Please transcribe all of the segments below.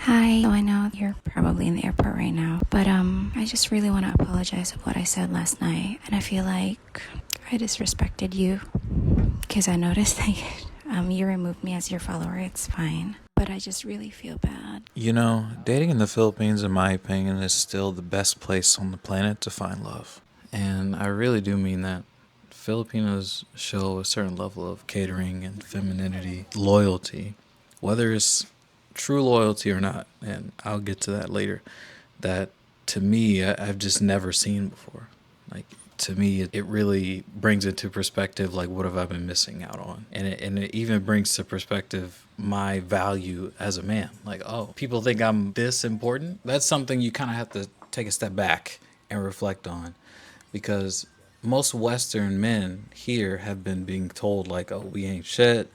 Hi, so I know you're probably in the airport right now, but I just really want to apologize for what I said last night, and I feel like I disrespected you because I noticed that you removed me as your follower. It's fine, but I just really feel bad. You know, dating in the Philippines, in my opinion, is still the best place on the planet to find love. And I really do mean that. Filipinos show a certain level of catering and femininity, loyalty, whether it's true loyalty or not. And I'll get to that later. That to me, I've just never seen before. Like, to me, it really brings into perspective, like, what have I been missing out on? And it even brings to perspective my value as a man. Like, oh, people think I'm this important. That's something you kind of have to take a step back and reflect on, because most Western men here have been being told, like, oh, we ain't shit.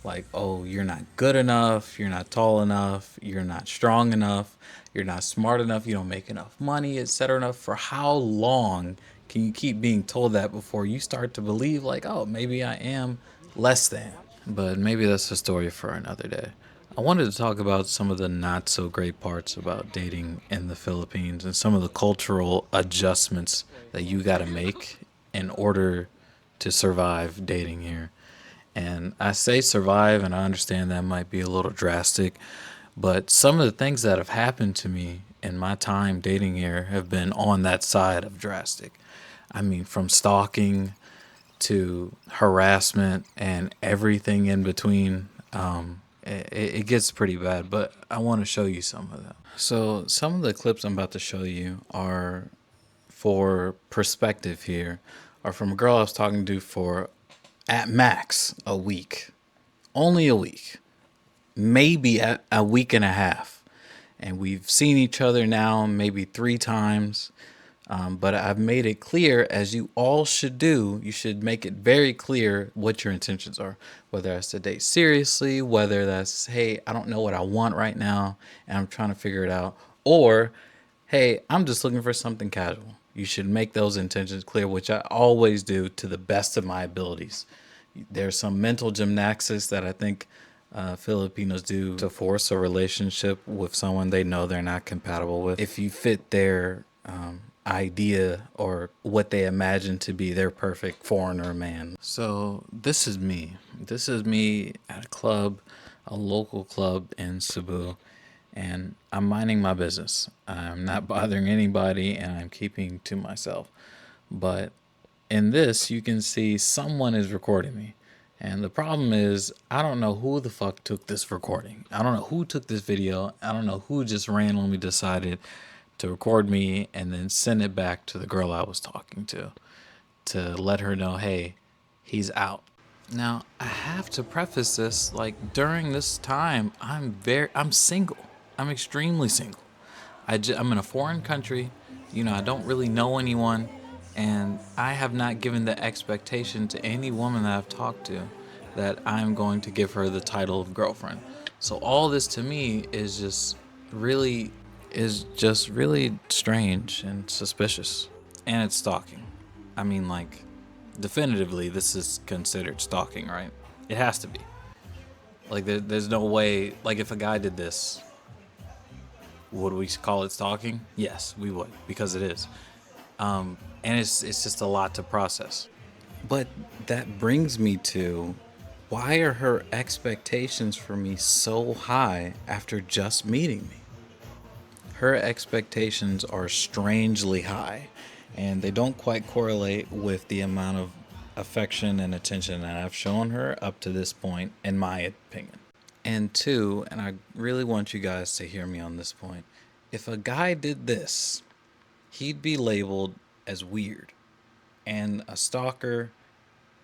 Like, oh, you're not good enough. You're not tall enough. You're not strong enough. You're not smart enough. You don't make enough money, etc. Enough. For how long can you keep being told that before you start to believe, like, oh, maybe I am less than? But maybe that's a story for another day. I wanted to talk about some of the not so great parts about dating in the Philippines and some of the cultural adjustments that you got to make in order to survive dating here. And I say survive, and I understand that might be a little drastic, but some of the things that have happened to me in my time dating here have been on that side of drastic. I mean, from stalking to harassment and everything in between. It gets pretty bad, but I want to show you some of that. So, some of the clips I'm about to show you are, for perspective here, are from a girl I was talking to for at max a week. Only a week. Maybe a week and a half. And we've seen each other now maybe 3 times. But I've made it clear, as you all should do, you should make it very clear what your intentions are. Whether that's to date seriously, whether that's, hey, I don't know what I want right now and I'm trying to figure it out. Or, hey, I'm just looking for something casual. You should make those intentions clear, which I always do to the best of my abilities. There's some mental gymnastics that I think Filipinos do to force a relationship with someone they know they're not compatible with. If you fit their idea or what they imagine to be their perfect foreigner man. So this is me. This is me at a club, a local club in Cebu, and I'm minding my business. I'm not bothering anybody and I'm keeping to myself. But in this, you can see someone is recording me. And the problem is, I don't know who the fuck took this recording. I don't know who took this video. I don't know who just randomly decided to record me and then send it back to the girl I was talking to let her know, hey, he's out. Now, I have to preface this, like, during this time, I'm single. I'm extremely single. I'm in a foreign country. You know, I don't really know anyone. And I have not given the expectation to any woman that I've talked to that I'm going to give her the title of girlfriend. So all this to me really really strange and suspicious. And it's stalking. I mean, like, definitively, this is considered stalking, right? It has to be. Like, there's no way, like, if a guy did this, would we call it stalking? Yes, we would, because it is. And it's just a lot to process. But that brings me to, why are her expectations for me so high after just meeting me? Her expectations are strangely high, and they don't quite correlate with the amount of affection and attention that I've shown her up to this point, in my opinion. And two, and I really want you guys to hear me on this point, if a guy did this, he'd be labeled as weird and a stalker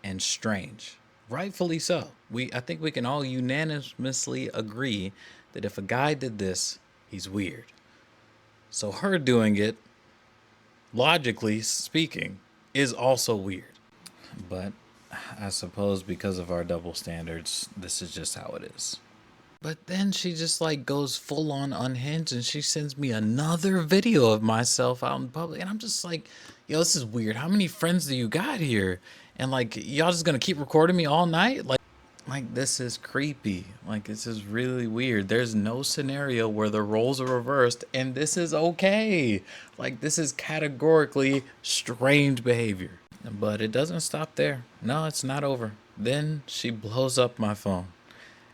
and strange. Rightfully so. I think we can all unanimously agree that if a guy did this, he's weird. So her doing it, logically speaking, is also weird. But I suppose because of our double standards, this is just how it is. But then she just, like, goes full on unhinged and she sends me another video of myself out in public. And I'm just like, yo, this is weird. How many friends do you got here? And, like, y'all just gonna keep recording me all night? Like, Like, this is creepy. Like, this is really weird. There's no scenario where the roles are reversed, and this is okay. Like, this is categorically strange behavior. But it doesn't stop there. No, it's not over. Then she blows up my phone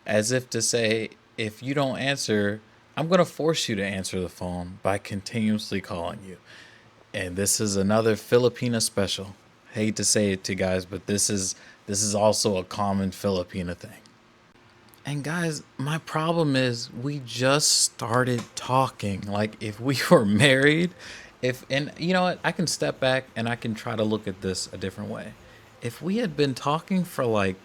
as if to say, if you don't answer, I'm going to force you to answer the phone by continuously calling you. And this is another Filipina special. Hate to say it to you guys, but this is also a common Filipina thing. And guys, my problem is we just started talking. Like, if we were married, if and you know what, I can step back and I can try to look at this a different way. If we had been talking for like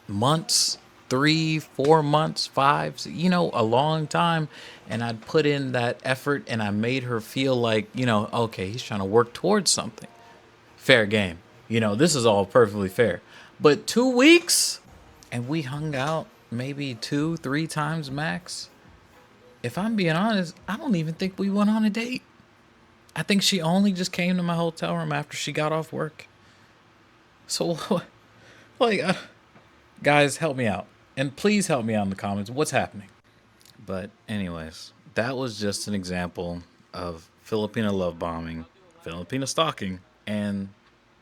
months, 3, 4 months, five, a long time, and I'd put in that effort and I made her feel like, okay, he's trying to work towards something. Fair game. This is all perfectly fair. But 2 weeks? And we hung out maybe 2, 3 times max. If I'm being honest, I don't even think we went on a date. I think she only just came to my hotel room after she got off work. So, like, guys, help me out. And please help me out in the comments. What's happening? But, anyways, that was just an example of Filipina love bombing, Filipina stalking, and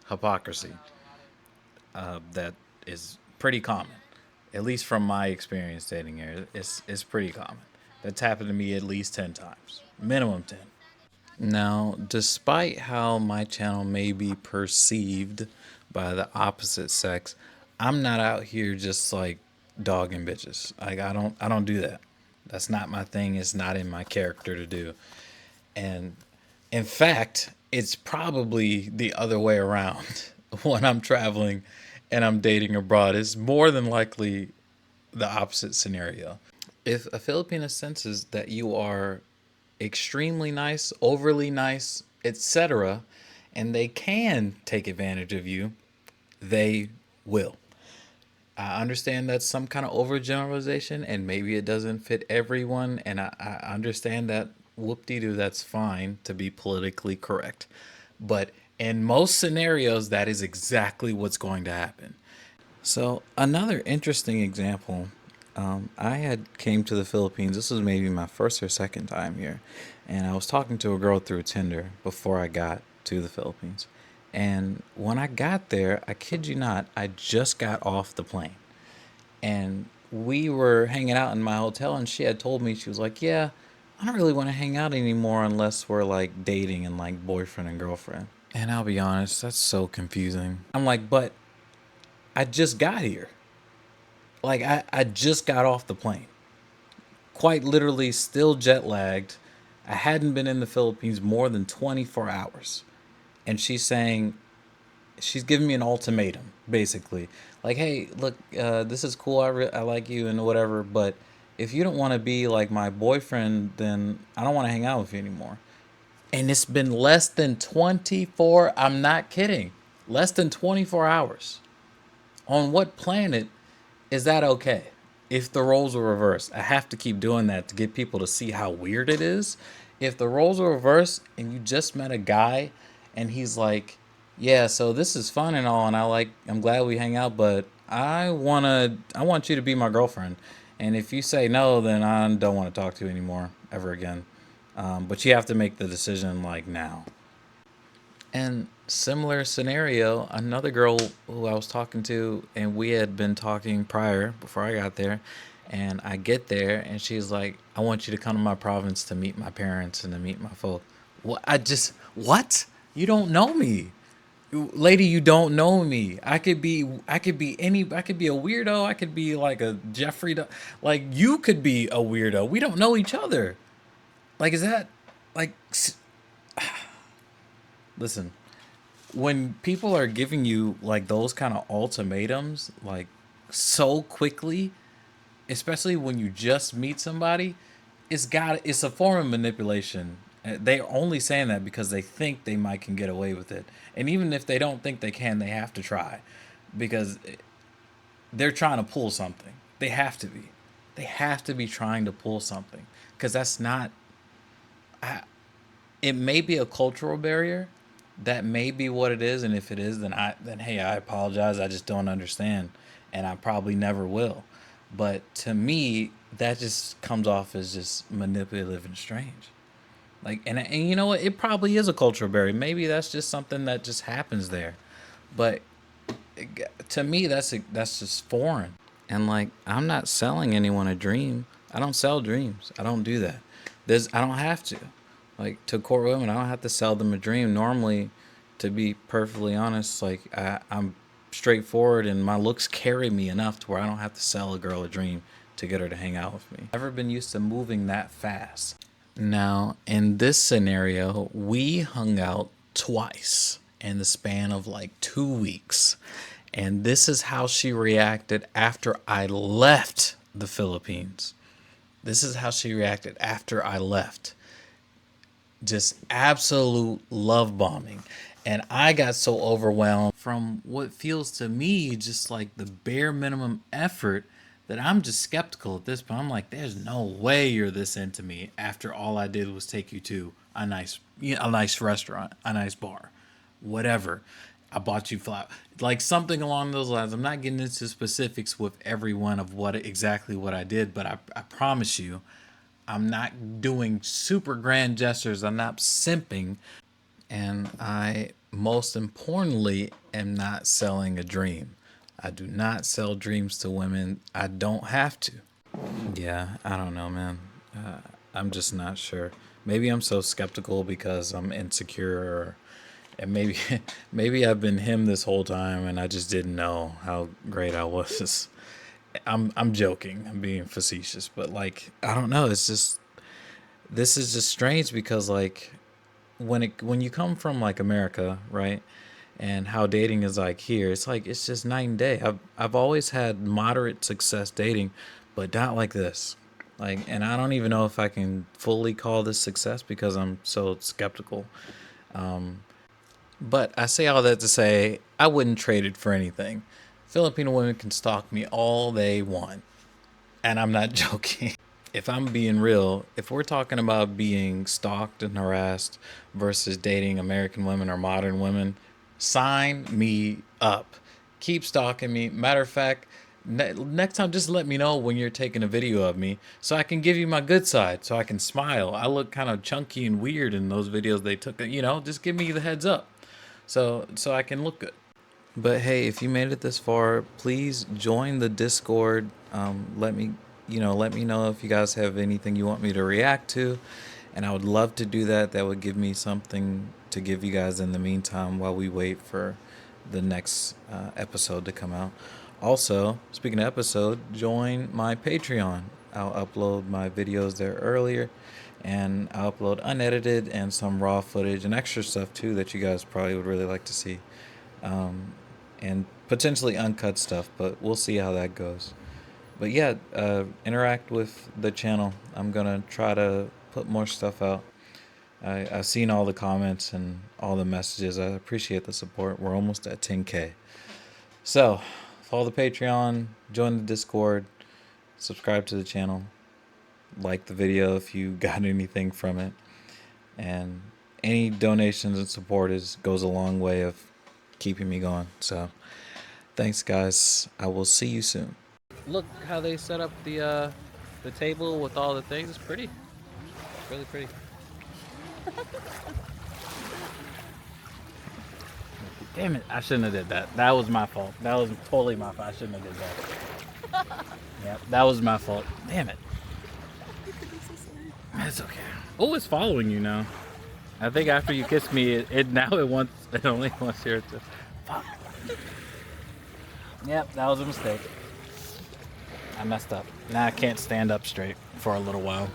hypocrisy. That is pretty common. At least from my experience dating here, it's pretty common. That's happened to me at least 10 times. Minimum 10. Now, despite how my channel may be perceived by the opposite sex, I'm not out here just like dogging bitches. Like, I don't do that. That's not my thing. It's not in my character to do. And in fact, it's probably the other way around. When I'm traveling and I'm dating abroad, it's more than likely the opposite scenario. If a Filipina senses that you are extremely nice, overly nice, etc., and they can take advantage of you, they will. I understand that's some kind of overgeneralization, and maybe it doesn't fit everyone, and I understand that whoop-de-doo, that's fine to be politically correct. But in most scenarios, that is exactly what's going to happen. So another interesting example, I had came to the Philippines. This was maybe my first or second time here, and I was talking to a girl through Tinder before I got to the Philippines. And when I got there, I kid you not, I just got off the plane, and we were hanging out in my hotel, and she had told me, she was like, "Yeah, I don't really want to hang out anymore unless we're like dating and like boyfriend and girlfriend." And I'll be honest, that's so confusing. I'm like, but I just got here. Like, I just got off the plane. Quite literally, still jet lagged. I hadn't been in the Philippines more than 24 hours. And she's saying, she's giving me an ultimatum, basically. Like, hey, look, this is cool. I like you and whatever. But if you don't want to be like my boyfriend, then I don't want to hang out with you anymore. And it's been less than 24. I'm not kidding. Less than 24 hours. On what planet is that okay? If the roles were reversed, I have to keep doing that to get people to see how weird it is. If the roles were reversed and you just met a guy and he's like, "Yeah, so this is fun and all, and I'm glad we hang out, but I want you to be my girlfriend. And if you say no, then I don't want to talk to you anymore ever again. But you have to make the decision like now." And similar scenario, another girl who I was talking to, and we had been talking prior before I got there, and I get there, and she's like, "I want you to come to my province to meet my parents and to meet my folk." What? What? You don't know me, lady. You don't know me. I could be a weirdo. I could be like a Jeffrey. Like, you could be a weirdo. We don't know each other. Like, is that like? Listen, when people are giving you like those kind of ultimatums, like so quickly, especially when you just meet somebody, it's a form of manipulation. They're only saying that because they think they might can get away with it. And even if they don't think they can, they have to try because they're trying to pull something. They have to be. They have to be trying to pull something because that's not. It may be a cultural barrier. That may be what it is, and if it is, then hey, I apologize. I just don't understand. and I probably never will. But to me, that just comes off as just manipulative and strange. Like, and you know what? It probably is a cultural barrier. Maybe that's just something that just happens there. But to me, that's just foreign. And like, I'm not selling anyone a dream. I don't sell dreams. I don't do that. I don't have to. Like, to court women, I don't have to sell them a dream. Normally, to be perfectly honest, like, I'm straightforward and my looks carry me enough to where I don't have to sell a girl a dream to get her to hang out with me. Never been used to moving that fast. Now, in this scenario, we hung out twice in the span of like 2 weeks. And this is how she reacted after I left the Philippines. This is how she reacted after I left. Just absolute love bombing. And I got so overwhelmed from what feels to me just like the bare minimum effort that I'm just skeptical at this point. I'm like, there's no way you're this into me after all I did was take you to a nice restaurant, a nice bar, whatever. I bought you flowers, like something along those lines. I'm not getting into specifics with every one of exactly what I did, but I promise you, I'm not doing super grand gestures. I'm not simping. And I, most importantly, am not selling a dream. I do not sell dreams to women. I don't have to. Yeah, I don't know, man. I'm just not sure. Maybe I'm so skeptical because I'm insecure, and maybe maybe I've been him this whole time and I just didn't know how great I was. I'm joking. I'm being facetious, but like, I don't know. It's just, this is just strange because like, when you come from like America, right? And how dating is like here, it's like it's just night and day. I've always had moderate success dating, but not like this. Like, and I don't even know if I can fully call this success because I'm so skeptical. But I say all that to say I wouldn't trade it for anything. Filipino women can stalk me all they want, and I'm not joking. If I'm being real, if we're talking about being stalked and harassed versus dating American women or modern women, sign me up. Keep stalking me. Matter of fact, next time, just let me know when you're taking a video of me so I can give you my good side, so I can smile. I look kind of chunky and weird in those videos they took. Just give me the heads up so I can look good. But hey, if you made it this far, please join the Discord. Let me know if you guys have anything you want me to react to, and I would love to do that. That would give me something to give you guys in the meantime while we wait for the next episode to come out. Also, speaking of episode, join my Patreon. I'll upload my videos there earlier, and I'll upload unedited and some raw footage and extra stuff too that you guys probably would really like to see, and potentially uncut stuff, but we'll see how that goes. But yeah, interact with the channel. I'm gonna try to put more stuff out. I've seen all the comments and all the messages. I appreciate the support. We're almost at 10K. So follow the Patreon, join the Discord, subscribe to the channel, like the video if you got anything from it, and any donations and support goes a long way of keeping me going. So thanks, guys. I will see you soon. Look how they set up the table with all the things. It's pretty. It's really pretty. Damn it, I shouldn't have did that. That was my fault. That was totally my fault. I shouldn't have did that. Yep, that was my fault. Damn it. It's okay. Oh, it's following you now. I think after you kiss me, it only wants here to. Fuck. Yep, that was a mistake. I messed up. Now I can't stand up straight for a little while.